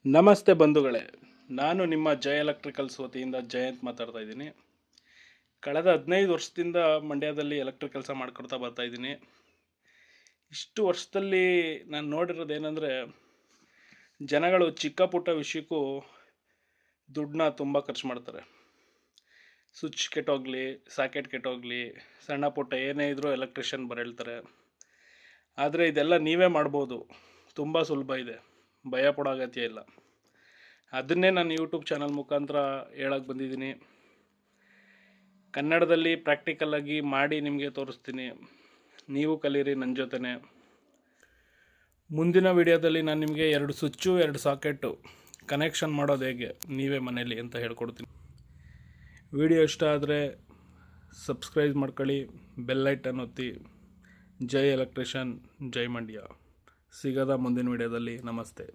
ನಮಸ್ತೆ ಬಂಧುಗಳೇ, ನಾನು ನಿಮ್ಮ ಜಯ ಎಲೆಕ್ಟ್ರಿಕಲ್ಸ್ ವತಿಯಿಂದ ಜಯಂತ್ ಮಾತಾಡ್ತಾ ಇದ್ದೀನಿ. ಕಳೆದ 15 ವರ್ಷದಿಂದ ಮಂಡ್ಯದಲ್ಲಿ ಎಲೆಕ್ಟ್ರಿಕ್ ಕೆಲಸ ಮಾಡ್ಕೊಡ್ತಾ ಬರ್ತಾ ಇದ್ದೀನಿ. ಇಷ್ಟು ವರ್ಷದಲ್ಲಿ ನಾನು ನೋಡಿರೋದು ಏನಂದರೆ, ಜನಗಳು ಚಿಕ್ಕ ಪುಟ್ಟ ವಿಷಯಕ್ಕೂ ದುಡ್ಡನ್ನ ತುಂಬ ಖರ್ಚು ಮಾಡ್ತಾರೆ. ಸ್ವಿಚ್ ಕೆಟ್ಟೋಗಲಿ, ಸಾಕೆಟ್ ಕೆಟ್ಟೋಗಲಿ, ಸಣ್ಣ ಪುಟ್ಟ ಏನೇ ಇದ್ರೂ ಎಲೆಕ್ಟ್ರಿಷಿಯನ್ ಬರೇಳ್ತಾರೆ. ಆದರೆ ಇದೆಲ್ಲ ನೀವೇ ಮಾಡ್ಬೋದು, ತುಂಬ ಸುಲಭ ಇದೆ, ಭಯ ಪಡೋ ಅಗತ್ಯ ಇಲ್ಲ. ಅದನ್ನೇ ನಾನು ಯೂಟ್ಯೂಬ್ ಚಾನಲ್ ಮುಖಾಂತರ ಹೇಳಕ್ಕೆ ಬಂದಿದ್ದೀನಿ. ಕನ್ನಡದಲ್ಲಿ ಪ್ರಾಕ್ಟಿಕಲಾಗಿ ಮಾಡಿ ನಿಮಗೆ ತೋರಿಸ್ತೀನಿ. ನೀವು ಕಲೀರಿ ನನ್ನ ಜೊತೆನೇ. ಮುಂದಿನ ವಿಡಿಯೋದಲ್ಲಿ ನಾನು ನಿಮಗೆ 2 ಸ್ವಿಚ್ಚು 2 ಸಾಕೆಟು ಕನೆಕ್ಷನ್ ಮಾಡೋದು ಹೇಗೆ ನೀವೇ ಮನೇಲಿ ಅಂತ ಹೇಳ್ಕೊಡ್ತೀನಿ. ವಿಡಿಯೋ ಇಷ್ಟ ಆದರೆ ಸಬ್ಸ್ಕ್ರೈಬ್ ಮಾಡ್ಕೊಳ್ಳಿ, ಬೆಲ್ ಐಕನ್ ಒತ್ತಿ. ಜೈ ಎಲೆಕ್ಟ್ರಿಷಿಯನ್, ಜೈ ಮಂಡ್ಯ. ಸಿಗೋದ ಮುಂದಿನ ವಿಡಿಯೋದಲ್ಲಿ. ನಮಸ್ತೆ.